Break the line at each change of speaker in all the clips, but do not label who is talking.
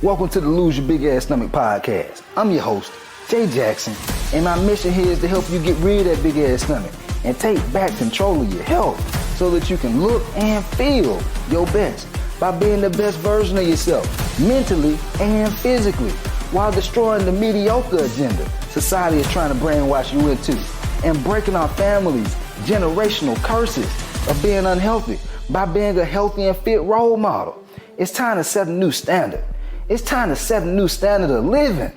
Welcome to the Lose Your Big Ass Stomach podcast. I'm your host, Jay Jackson, and my mission here is to help you get rid of that big ass stomach and take back control of your health so that you can look and feel your best by being the best version of yourself, mentally and physically, while destroying the mediocre agenda society is trying to brainwash you into, and breaking our families' generational curses of being unhealthy by being a healthy and fit role model. It's time to set a new standard. It's time to set a new standard of living.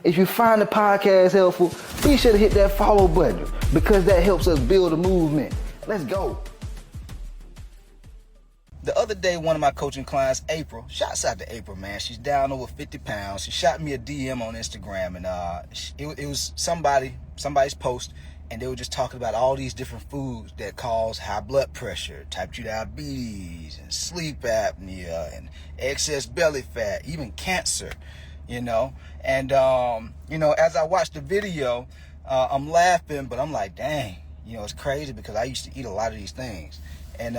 If you find the podcast helpful, be sure to hit that follow button because that helps us build a movement. Let's go. The other day, one of my coaching clients, April, shouts out to April, man. She's down over 50 pounds. She shot me a DM on Instagram, and it was somebody's post, and they were just talking about all these different foods that cause high blood pressure, type 2 diabetes, and sleep apnea, and excess belly fat, even cancer, And, as I watched the video, I'm laughing, but I'm like, dang, it's crazy because I used to eat a lot of these things. And,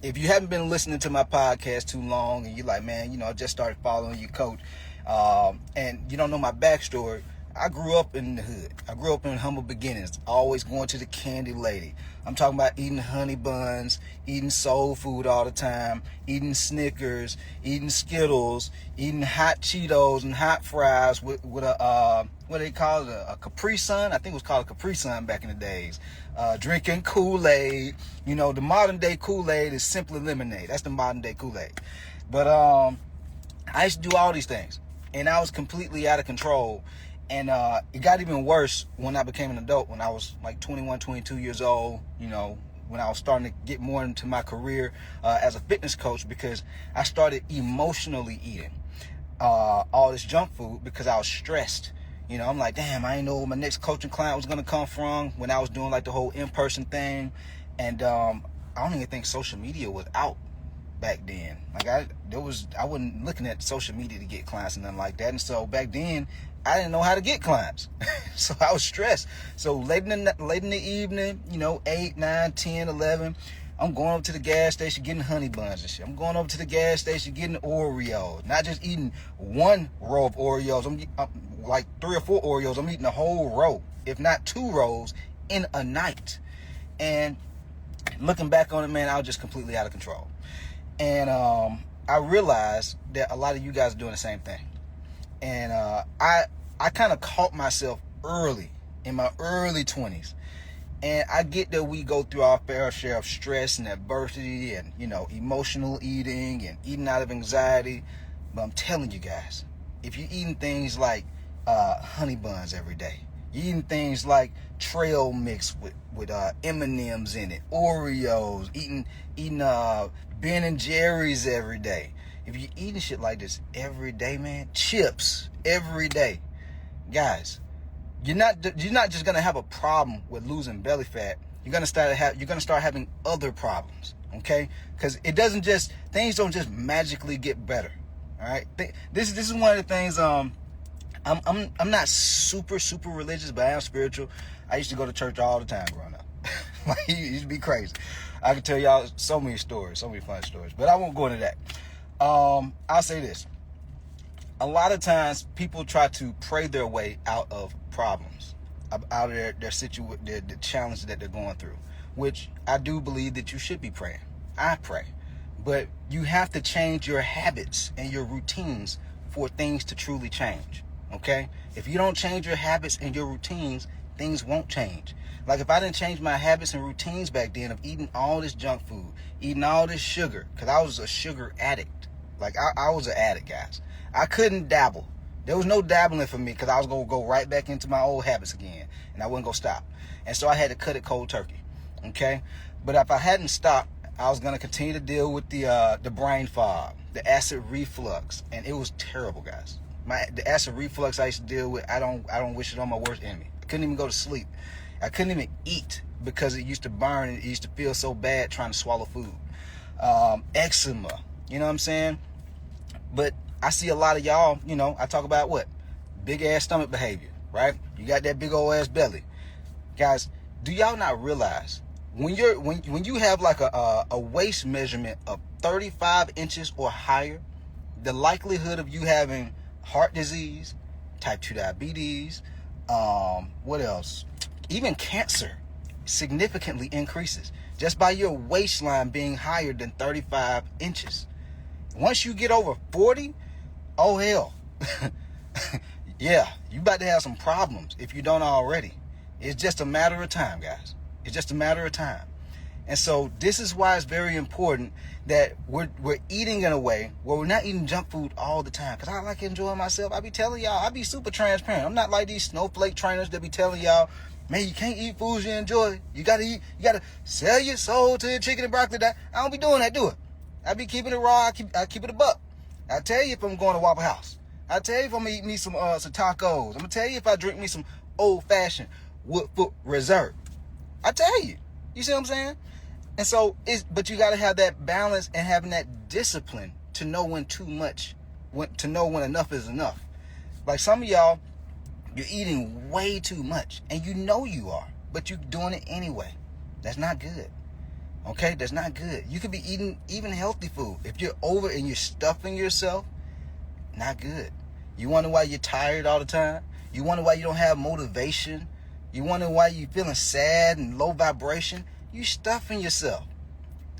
if you haven't been listening to my podcast too long and you're like, man, I just started following you, coach, and you don't know my backstory, I grew up in the hood. I grew up in humble beginnings, always going to the candy lady. I'm talking about eating honey buns, eating soul food all the time, eating Snickers, eating Skittles, eating hot Cheetos and hot fries with a, what do they call it, a Capri Sun? I think it was called a Capri Sun back in the days. Drinking Kool-Aid. The modern day Kool-Aid is simply lemonade. That's the modern day Kool-Aid. But I used to do all these things, and I was completely out of control. And it got even worse when I became an adult, when I was like 21, 22 years old, when I was starting to get more into my career as a fitness coach, because I started emotionally eating all this junk food because I was stressed. I'm like, damn, I didn't know where my next coaching client was going to come from when I was doing like the whole in-person thing. And I don't even think social media was out back then. Like I wasn't looking at social media to get clients and nothing like that. And so back then, I didn't know how to get clients. So I was stressed. So late in the evening, 8, 9, 10, 11, I'm going up to the gas station getting honey buns and shit. I'm going up to the gas station getting Oreos. Not just eating one row of Oreos. I'm like 3 or 4 Oreos. I'm eating a whole row, if not 2 rows, in a night. And looking back on it, man, I was just completely out of control. And I realized that a lot of you guys are doing the same thing. And I kind of caught myself early, in my early 20s. And I get that we go through our fair share of stress and adversity and, emotional eating and eating out of anxiety. But I'm telling you guys, if you're eating things like honey buns every day, you're eating things like trail mix with M&Ms in it, Oreos, eating Ben and Jerry's every day. If you're eating shit like this every day, man, chips every day, guys, you're not just gonna have a problem with losing belly fat. You're gonna start having other problems, okay? Because things don't just magically get better. All right, this is one of the things. I'm not super religious, but I am spiritual. I used to go to church all the time growing up. Like, it used to be crazy. I can tell y'all so many stories, so many fun stories, but I won't go into that. I'll say this. A lot of times people try to pray their way out of problems, out of the challenges that they're going through, which I do believe that you should be praying. I pray. But you have to change your habits and your routines for things to truly change, okay? If you don't change your habits and your routines, things won't change. Like if I didn't change my habits and routines back then of eating all this junk food, eating all this sugar, because I was a sugar addict. Like I was an addict, guys. I couldn't dabble. There was no dabbling for me because I was going to go right back into my old habits again, and I wasn't going to stop. And so I had to cut it cold turkey, okay? But if I hadn't stopped, I was going to continue to deal with the brain fog, the acid reflux, and it was terrible, guys. The acid reflux I used to deal with, I don't wish it on my worst enemy. I couldn't even go to sleep. I couldn't even eat because it used to burn and it used to feel so bad trying to swallow food. Eczema, you know what I'm saying? But I see a lot of y'all, I talk about what? Big ass stomach behavior, right? You got that big old ass belly. Guys, do y'all not realize when you have like a waist measurement of 35 inches or higher, the likelihood of you having heart disease, type 2 diabetes, what else? Even cancer significantly increases just by your waistline being higher than 35 inches. Once you get over 40, oh hell. Yeah, you about to have some problems if you don't already. It's just a matter of time, guys. It's just a matter of time. And so this is why it's very important that we're eating in a way where we're not eating junk food all the time. Because I like enjoying myself. I be telling y'all, I be super transparent. I'm not like these snowflake trainers that be telling y'all, man, you can't eat foods you enjoy. You gotta eat, you gotta sell your soul to the chicken and broccoli. I don't be doing that, do it. I be keeping it raw, I keep it a buck. I tell you if I'm going to Waffle House. I tell you if I'm gonna eat me some tacos. I'm gonna tell you if I drink me some old fashioned Woodford Reserve. I tell you. You see what I'm saying? And so but you gotta have that balance and having that discipline to know when too much, to know when enough is enough. Like some of y'all, you're eating way too much and you know you are, but you're doing it anyway. That's not good. Okay, that's not good. You could be eating even healthy food. If you're over and you're stuffing yourself, not good. You wonder why you're tired all the time? You wonder why you don't have motivation? You wonder why you're feeling sad and low vibration? You stuffing yourself.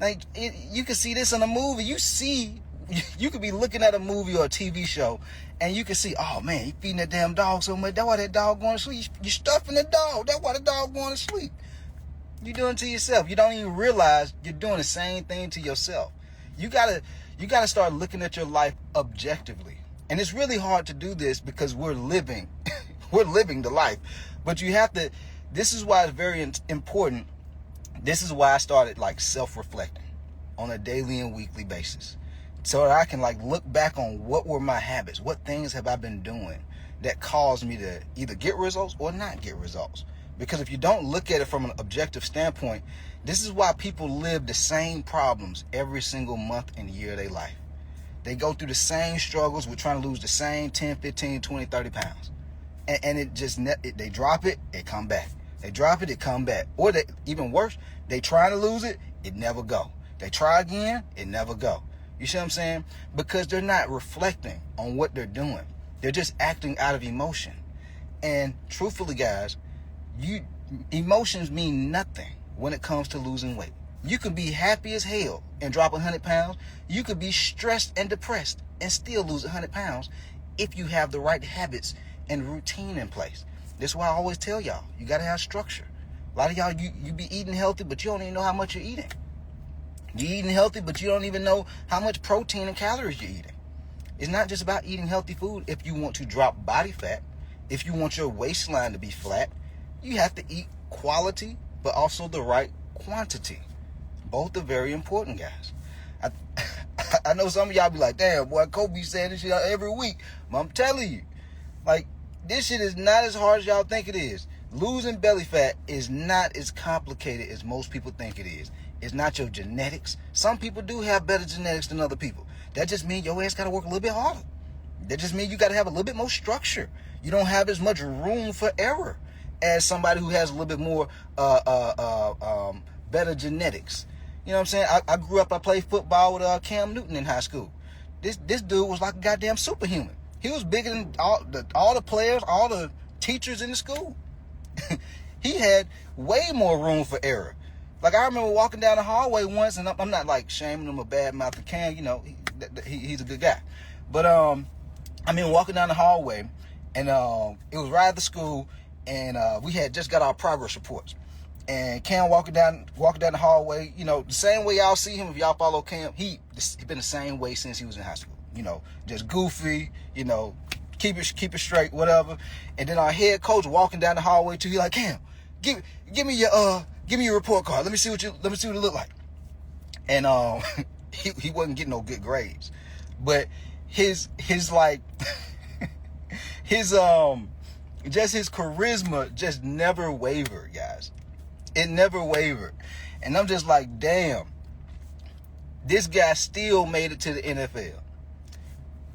Like, you can see this in a movie. You could be looking at a movie or a TV show and you can see, oh man, you feeding that damn dog so much. That's why that dog going to sleep. You stuffing the dog. That's why the dog going to sleep. You're doing it to yourself. You don't even realize you're doing the same thing to yourself. You gotta start looking at your life objectively. And it's really hard to do this because we're living the life. But you have to, this is why it's very important. This is why I started like self-reflecting on a daily and weekly basis. So that I can like look back on what were my habits, what things have I been doing that caused me to either get results or not get results. Because if you don't look at it from an objective standpoint, this is why people live the same problems every single month and year of their life. They go through the same struggles with trying to lose the same 10, 15, 20, 30 pounds. And it just, they drop it, it come back. They drop it, it come back. Or even worse, they trying to lose it, it never go. They try again, it never go. You see what I'm saying? Because they're not reflecting on what they're doing. They're just acting out of emotion. And truthfully, guys, emotions mean nothing when it comes to losing weight. You can be happy as hell and drop 100 pounds. You could be stressed and depressed and still lose 100 pounds if you have the right habits and routine in place. That's why I always tell y'all, you got to have structure. A lot of y'all, you be eating healthy, but you don't even know how much you're eating. You're eating healthy, but you don't even know how much protein and calories you're eating. It's not just about eating healthy food. If you want to drop body fat, if you want your waistline to be flat, you have to eat quality, but also the right quantity. Both are very important, guys. I know some of y'all be like, damn, boy, Kobe saying this shit every week. But I'm telling you, like, this shit is not as hard as y'all think it is. Losing belly fat is not as complicated as most people think it is. It's not your genetics. Some people do have better genetics than other people. That just means your ass got to work a little bit harder. That just means you got to have a little bit more structure. You don't have as much room for error as somebody who has a little bit more better genetics. You know what I'm saying? I grew up, I played football with Cam Newton in high school. This dude was like a goddamn superhuman. He was bigger than all the players, all the teachers in the school. He had way more room for error. Like, I remember walking down the hallway once, and I'm not like shaming him or bad mouthing Cam, you know, he's a good guy. But walking down the hallway, and it was right at the school, and we had just got our progress reports. And Cam walking down the hallway, you know, the same way y'all see him if y'all follow Cam, he been the same way since he was in high school. You know, just goofy, you know, keep it straight, whatever. And then our head coach walking down the hallway too, he like, Cam, give me your report card. Let me see what it look like. And he wasn't getting no good grades. But his like his charisma just never wavered, guys. It never wavered. And I'm just like, damn, this guy still made it to the NFL.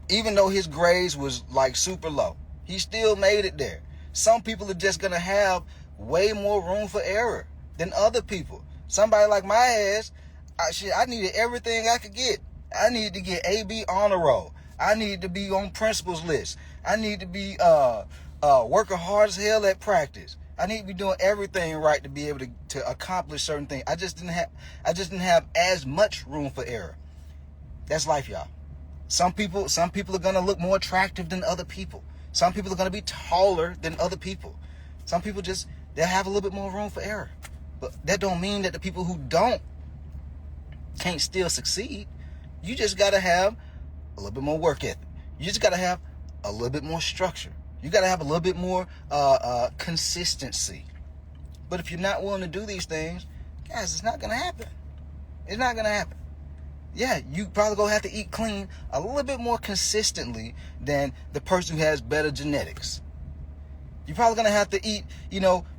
Even though his grades was like super low, he still made it there. Some people are just going to have way more room for error than other people. Somebody like my ass, I needed everything I could get. I needed to get AB honor roll. I need to be on principals list. I need to be working hard as hell at practice. I need to be doing everything right to be able to accomplish certain things. I just didn't have as much room for error. That's life, y'all. Some people are gonna look more attractive than other people. Some people are gonna be taller than other people. Some people they'll have a little bit more room for error. But that don't mean that the people who can't still succeed. You just gotta have a little bit more work ethic. You just gotta have a little bit more structure. You gotta have a little bit more consistency. But if you're not willing to do these things, guys, it's not gonna happen. It's not gonna happen. Yeah, you probably gonna have to eat clean a little bit more consistently than the person who has better genetics. You're probably gonna have to eat,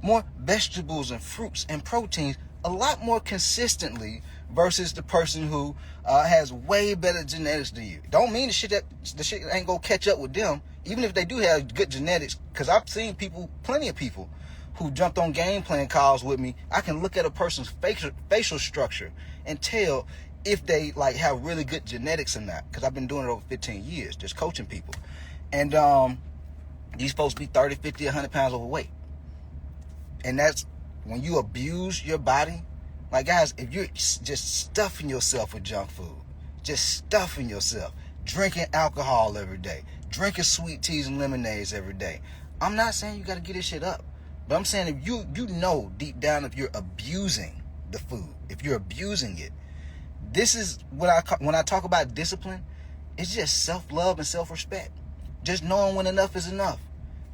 more vegetables and fruits and proteins a lot more consistently versus the person who has way better genetics than you. Don't mean the shit ain't gonna catch up with them, even if they do have good genetics. Because I've seen plenty of people who jumped on game plan calls with me. I can look at a person's facial structure and tell if they have really good genetics or not. Because I've been doing it over 15 years, just coaching people. And these folks be 30, 50, 100 pounds overweight. And that's when you abuse your body. Like, guys, if you're just stuffing yourself with junk food, just stuffing yourself, drinking alcohol every day, drinking sweet teas and lemonades every day. I'm not saying you got to get this shit up. But I'm saying if you know deep down if you're abusing the food, if you're abusing it, this is when I talk about discipline, it's just self-love and self-respect. Just knowing when enough is enough.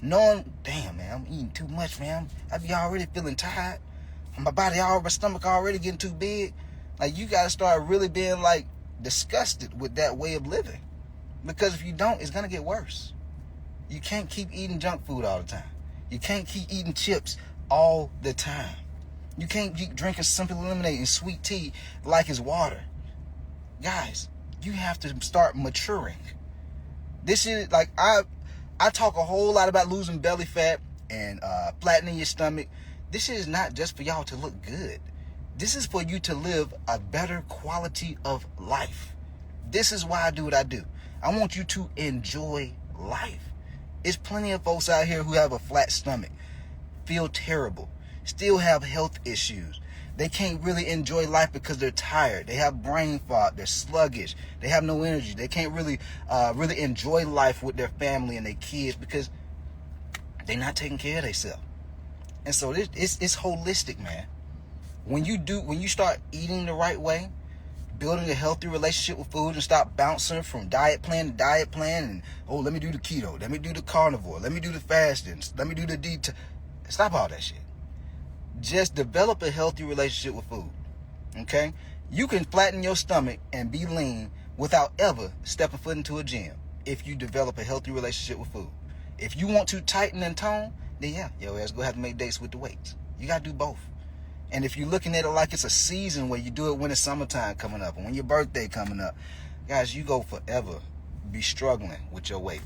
Knowing, damn, man, I'm eating too much, man. I be already feeling tired. My stomach already getting too big. Like, you got to start really being, disgusted with that way of living. Because if you don't, it's going to get worse. You can't keep eating junk food all the time. You can't keep eating chips all the time. You can't keep drinking simple lemonade and sweet tea like it's water. Guys, you have to start maturing. This is, I talk a whole lot about losing belly fat and flattening your stomach. This is not just for y'all to look good. This is for you to live a better quality of life. This is why I do what I do. I want you to enjoy life. There's plenty of folks out here who have a flat stomach, feel terrible, still have health issues. They can't really enjoy life because they're tired. They have brain fog. They're sluggish. They have no energy. They can't really enjoy life with their family and their kids because they're not taking care of themselves. And so it's holistic, man. When you start eating the right way, building a healthy relationship with food and stop bouncing from diet plan to diet plan and, let me do the keto, let me do the carnivore, let me do the fasting, let me do the detox. Stop all that shit. Just develop a healthy relationship with food, okay? You can flatten your stomach and be lean without ever stepping foot into a gym if you develop a healthy relationship with food. If you want to tighten and tone, then yeah, your ass gonna have to make dates with the weights. You gotta do both. And if you're looking at it like it's a season where you do it when it's summertime coming up and when your birthday coming up, guys, you go forever be struggling with your weight.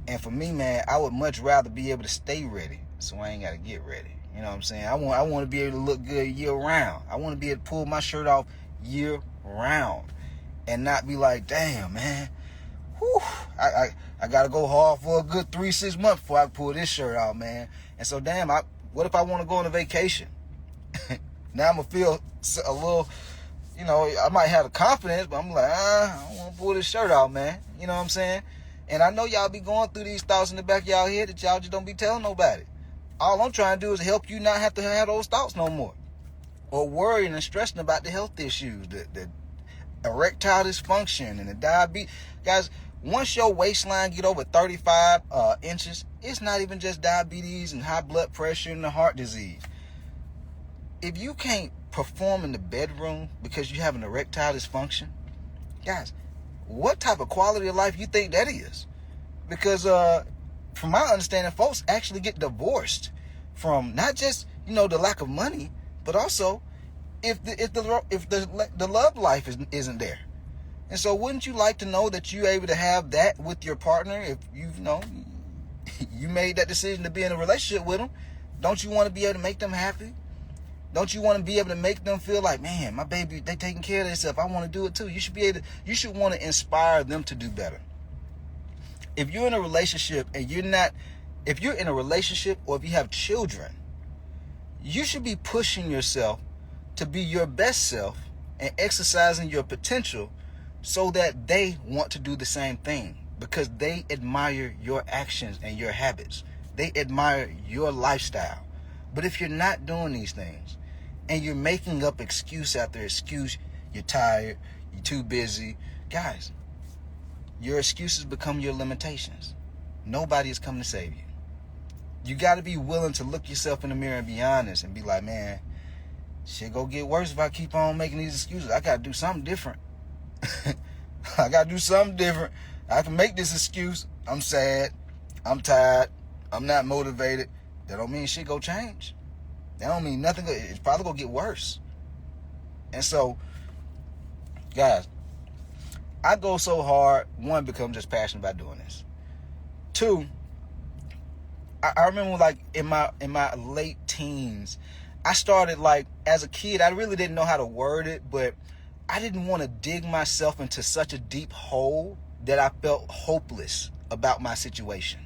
And for me, man, I would much rather be able to stay ready so I ain't gotta get ready. You know what I'm saying? I want to be able to look good year round. I want to be able to pull my shirt off year round and not be like, damn, man, whew, I got to go hard for a good 3-6 months before I pull this shirt off, man. And so, damn, what if I want to go on a vacation? Now I'm going to feel a little, I might have the confidence, but I'm like, I don't want to pull this shirt off, man. You know what I'm saying? And I know y'all be going through these thoughts in the back of y'all head that y'all just don't be telling nobody. All I'm trying to do is help you not have to have those thoughts no more. Or worrying and stressing about the health issues, the erectile dysfunction and the diabetes. Guys, once your waistline get over 35 inches, it's not even just diabetes and high blood pressure and the heart disease. If you can't perform in the bedroom because you have an erectile dysfunction, guys, what type of quality of life you think that is? Because from my understanding, folks actually get divorced from not just, the lack of money, but also if the love life isn't there. And so wouldn't you like to know that you're able to have that with your partner if you made that decision to be in a relationship with them? Don't you want to be able to make them happy? Don't you want to be able to make them feel like, man, my baby, they taking care of themselves. I want to do it too. You should want to inspire them to do better. If you're in a relationship and if you're in a relationship or if you have children, you should be pushing yourself to be your best self and exercising your potential so that they want to do the same thing, because they admire your actions and your habits. They admire your lifestyle. But if you're not doing these things and you're making up excuse after excuse, you're tired, you're too busy, guys, your excuses become your limitations. Nobody is coming to save you. You got to be willing to look yourself in the mirror and be honest and be like, man, shit go get worse if I keep on making these excuses. I got to do something different. I got to do something different. I can make this excuse. I'm sad. I'm tired. I'm not motivated. That don't mean shit go change. That don't mean nothing. It's probably going to get worse. And so, guys, I go so hard, one, because I'm just passionate about doing this. Two, I remember like in my late teens, I started like, as a kid, I really didn't know how to word it, but I didn't want to dig myself into such a deep hole that I felt hopeless about my situation.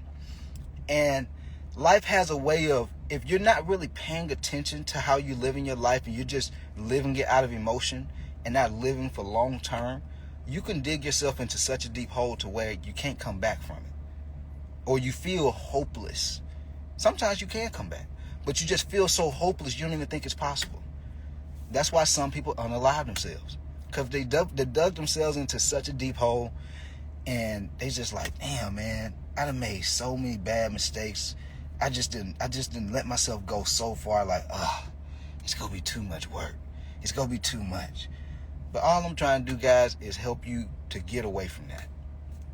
And life has a way of, if you're not really paying attention to how you're living your life and you're just living it out of emotion and not living for long term, you can dig yourself into such a deep hole to where you can't come back from it. Or you feel hopeless. Sometimes you can come back, but you just feel so hopeless you don't even think it's possible. That's why some people unalive themselves, because they dug themselves into such a deep hole, and they just like, damn, man, I done made so many bad mistakes. I just didn't let myself go so far. Like, it's gonna be too much work. It's gonna be too much. But all I'm trying to do, guys, is help you to get away from that.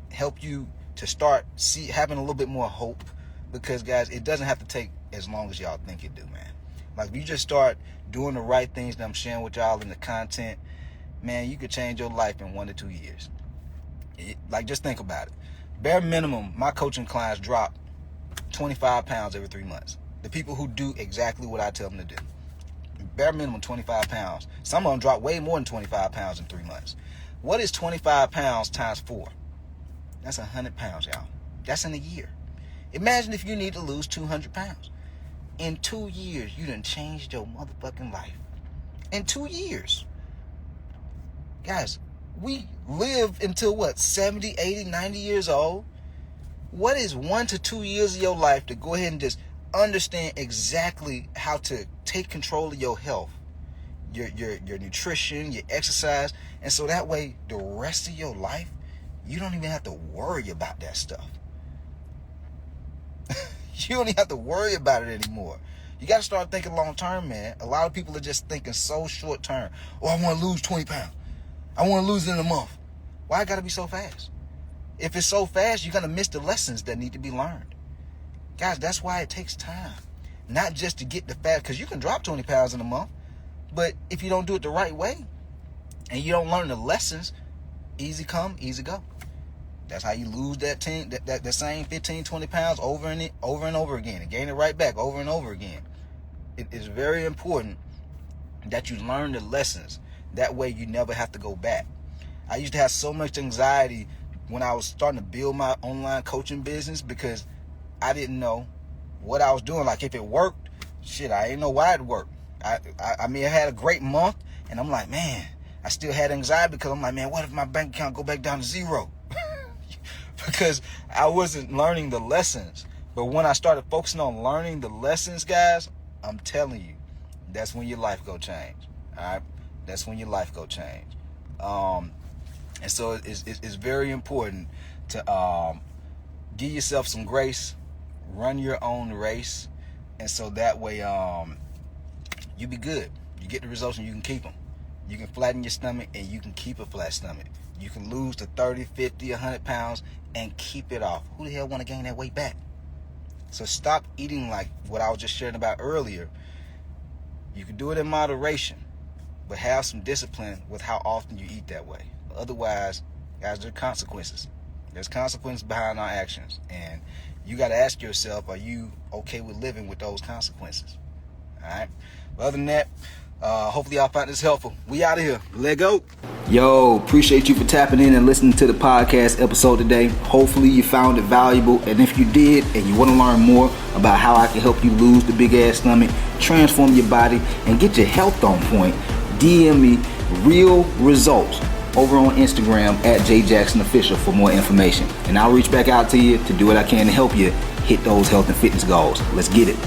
Help you to start having a little bit more hope, because, guys, it doesn't have to take as long as y'all think it do, man. Like, if you just start doing the right things that I'm sharing with y'all in the content, man, you could change your life in 1 to 2 years. Like, just think about it. Bare minimum, my coaching clients drop 25 pounds every 3 months. The people who do exactly what I tell them to do. Bare minimum 25 pounds. Some of them drop way more than 25 pounds in 3 months. What is 25 pounds times 4? That's 100 pounds, y'all. That's in a year. Imagine if you need to lose 200 pounds. In 2 years, you done changed your motherfucking life. In 2 years. Guys, we live until what, 70, 80, 90 years old? What is 1 to 2 years of your life to go ahead and just understand exactly how to take control of your health, your nutrition, your exercise, and so that way the rest of your life, you don't even have to worry about that stuff. You don't even have to worry about it anymore. You got to start thinking long term, man. A lot of people are just thinking so short term. Oh, I want to lose 20 pounds. I want to lose it in a month. Why it got to be so fast? If it's so fast, you're going to miss the lessons that need to be learned. Guys, that's why it takes time. Not just to get the fat, because you can drop 20 pounds in a month, but if you don't do it the right way and you don't learn the lessons, easy come, easy go. That's how you lose that same 15, 20 pounds over and over again and gain it right back over and over again. It is very important that you learn the lessons. That way you never have to go back. I used to have so much anxiety when I was starting to build my online coaching business because I didn't know what I was doing. Like, if it worked, shit, I didn't know why it worked. I mean, I had a great month, and I'm like, man, I still had anxiety because I'm like, man, what if my bank account go back down to zero? Because I wasn't learning the lessons. But when I started focusing on learning the lessons, guys, I'm telling you, that's when your life go change. All right? That's when your life go change. And so it's very important to give yourself some grace, run your own race, and so that way you be good. You get the results and you can keep them. You can flatten your stomach and you can keep a flat stomach. You can lose to 30, 50, 100 pounds and keep it off. Who the hell want to gain that weight back? So stop eating like what I was just sharing about earlier. You can do it in moderation, but have some discipline with how often you eat that way. Otherwise, guys, there are consequences. There's consequences behind our actions. And you got to ask yourself, are you okay with living with those consequences? All right? But other than that, Hopefully y'all found this helpful. We out of here. Let go. Yo, appreciate you for tapping in and listening to the podcast episode today. Hopefully you found it valuable. And if you did and you want to learn more about how I can help you lose the big ass stomach, transform your body, and get your health on point, DM me real results over on Instagram at JJacksonOfficial for more information. And I'll reach back out to you to do what I can to help you hit those health and fitness goals. Let's get it.